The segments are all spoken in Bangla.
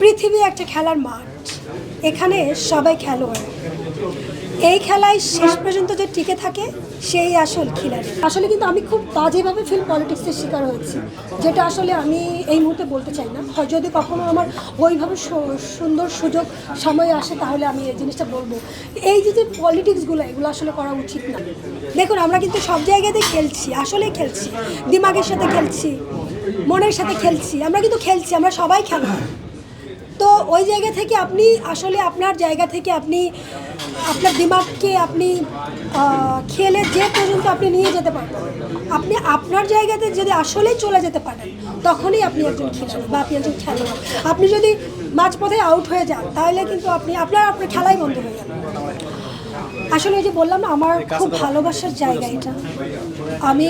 পৃথিবী একটা খেলার মাঠ, এখানে সবাই খেলোয়াড়। এই খেলায় শেষ পর্যন্ত যে টিকে থাকে সেই আসল খেলাড়ি। আসলে কিন্তু আমি খুব বাজেভাবে ফিল্ম পলিটিক্সের শিকার হয়েছি, যেটা আসলে আমি এই মুহূর্তে বলতে চাই না। হয় যদি কখনো আমার ওইভাবে সুন্দর সুযোগ সময় আসে তাহলে আমি এই জিনিসটা বলবো। এই যে পলিটিক্সগুলো, এগুলো আসলে করা উচিত না। দেখুন, আমরা কিন্তু সব জায়গাতেই খেলছি, আসলে খেলছি, দিমাগের সাথে খেলছি, মনের সাথে খেলছি, আমরা কিন্তু খেলছি, আমরা সবাই খেলা। তো ওই জায়গা থেকে আপনি আসলে আপনার জায়গা থেকে আপনি আপনার দিমাগকে আপনি খেলে যে পর্যন্ত আপনি নিয়ে যেতে পারবেন, আপনি আপনার জায়গাতে যদি আসলেই চলে যেতে পারেন তখনই আপনি একজন খেলোয়াড় বা আপনি একজন খেলোয়াড়। আপনি যদি মাঝপথে আউট হয়ে যান তাহলে কিন্তু আপনার খেলাই বন্ধ হয়ে যাবে। আসলে ওই যে বললাম না, আমার খুব ভালোবাসার জায়গা এটা। আমি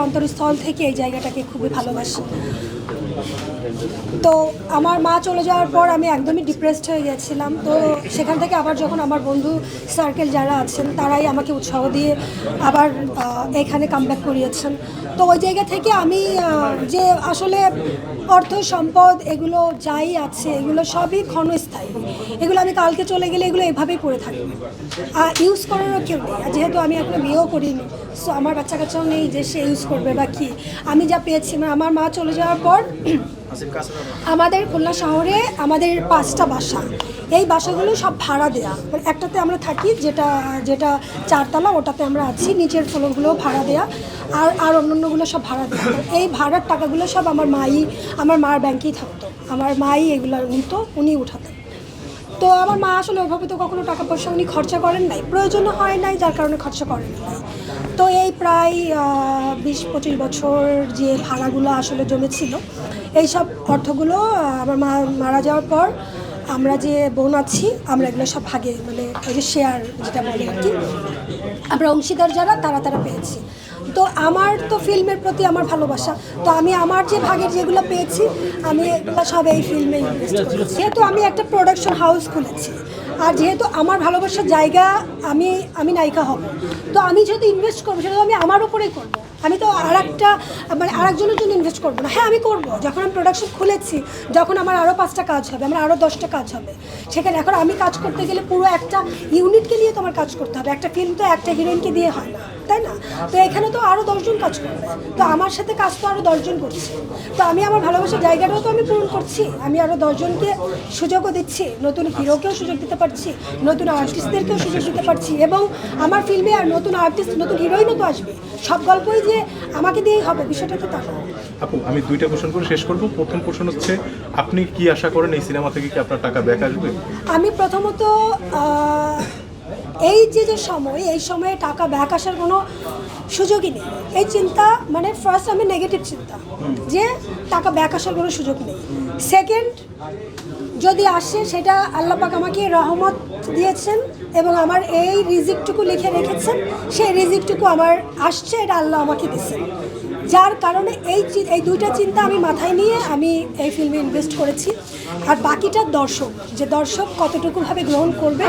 অন্তরস্থল থেকে এই জায়গাটাকে খুবই ভালোবাসি। তো আমার মা চলে যাওয়ার পর আমি একদমই ডিপ্রেসড হয়ে গেছিলাম। তো সেখান থেকে আবার যখন আমার বন্ধু সার্কেল যারা আছেন তারাই আমাকে উৎসাহ দিয়ে আবার এখানে কামব্যাক করিয়েছেন। তো ওই জায়গা থেকে আমি যে আসলে অর্থ সম্পদ এগুলো যাই আছে এগুলো সবই ক্ষণস্থায়ী। এগুলো আমি কালকে চলে গেলে এগুলো এভাবেই পড়ে থাকবে, ইউজ করারও কেউ নেই। যেহেতু আমি এখনো বিয়েও করিনি, সো আমার বাচ্চা কাচ্চাও নেই যে সে ইউজ করবে বা কি। আমি যা পেয়েছি, মানে আমার মা চলে যাওয়ার পর আমাদের খুলনা শহরে আমাদের 5টা বাসা, এই বাসাগুলো সব ভাড়া দেয়া। মানে একটাতে আমরা থাকি, যেটা 4তলা, ওটাতে আমরা আছি। নিচের ফ্লোরগুলোও ভাড়া দেয়া, আর অন্যান্যগুলো সব ভাড়া দেওয়া। এই ভাড়ার টাকাগুলো সব আমার মার ব্যাংকেই থাকতো। আমার মাই এগুলো নিত, উনি উঠাতেন। তো আমার মা আসলে ওইভাবে তো কখনো টাকা পয়সা উনি খরচা করেন নাই, প্রয়োজন হয় নাই, যার কারণে খরচা করেন নাই। তো এই প্রায় 20-25 বছর যে ভাড়াগুলো আসলে জমেছিল, এইসব অর্থগুলো আমার মা মারা যাওয়ার পর আমরা যে বোন আছি আমরা এগুলো সব ভাগে, মানে ওই যে শেয়ার যেটা বলে আর কি, আমরা অংশীদার যারা তারা পেয়েছি। তো আমার তো ফিল্মের প্রতি আমার ভালোবাসা, তো আমি আমার যে ভাগের যেগুলো পেয়েছি আমি এগুলো সব এই ফিল্মে ইনভেস্ট করেছি। যেহেতু আমি একটা প্রোডাকশন হাউস খুলেছি, আর যেহেতু আমার ভালোবাসার জায়গা, আমি নায়িকা হব, তো আমি যেহেতু ইনভেস্ট করবো সেটা তো আমি আমার উপরেই করবো। আমি তো আরেকজনের জন্য ইনভেস্ট করবো না। হ্যাঁ, আমি করবো। যখন আমি প্রোডাকশন খুলেছি, যখন আমার আরও 5টা কাজ হবে, আমার আরও 10টা কাজ হবে, সেখানে এখন আমি কাজ করতে গেলে পুরো একটা ইউনিটকে নিয়ে তোমার কাজ করতে হবে। একটা ফিল্ম তো একটা হিরোইনকে দিয়ে হয় না, তাই না? তো এখানে তো আরও 10 জন কাজ করবে, তো আমার সাথে কাজ তো আরও 10 জন করছে। তো আমি আমার ভালোবাসার জায়গাটাও তো আমি পূরণ করছি, আমি আরও 10 জনকে সুযোগও দিচ্ছি, নতুন হিরোকেও সুযোগ দিতে পারছি, নতুন আর্টিস্টদেরকেও সুযোগ দিতে পারছি, এবং আমার ফিল্মে আর নতুন আর্টিস্ট, নতুন হিরোইনও তো আসবে। সব গল্পই যে আমাকে দিয়েই হবে বিষয়টা তো তা না। আপু, আমি 2টা কোশ্চেন করে শেষ করব। প্রথম কোশ্চেন হচ্ছে, আপনি কি আশা করেন এই সিনেমা থেকে কি আপনার টাকা ব্যাক আসবে? আমি প্রথমত এই সময়, এই সময়ে টাকা ব্যাক আসার কোনো সুযোগই নেই। এই চিন্তা, মানে ফার্স্ট আমি নেগেটিভ চিন্তা যে টাকা ব্যাক আসার কোনো সুযোগ নেই। সেকেন্ড, যদি আসে সেটা আল্লাহ পাক আমাকে রহমত দিয়েছেন এবং আমার এই রিজিকটুকু লিখে রেখেছেন, সেই রিজিকটুকু আমার আসছে, এটা আল্লাহ আমাকে দিয়েছেন। যার কারণে এই 2টা চিন্তা আমি মাথায় নিয়ে আমি এই ফিল্মে ইনভেস্ট করেছি। আর বাকিটা দর্শক কতটুকুভাবে গ্রহণ করবে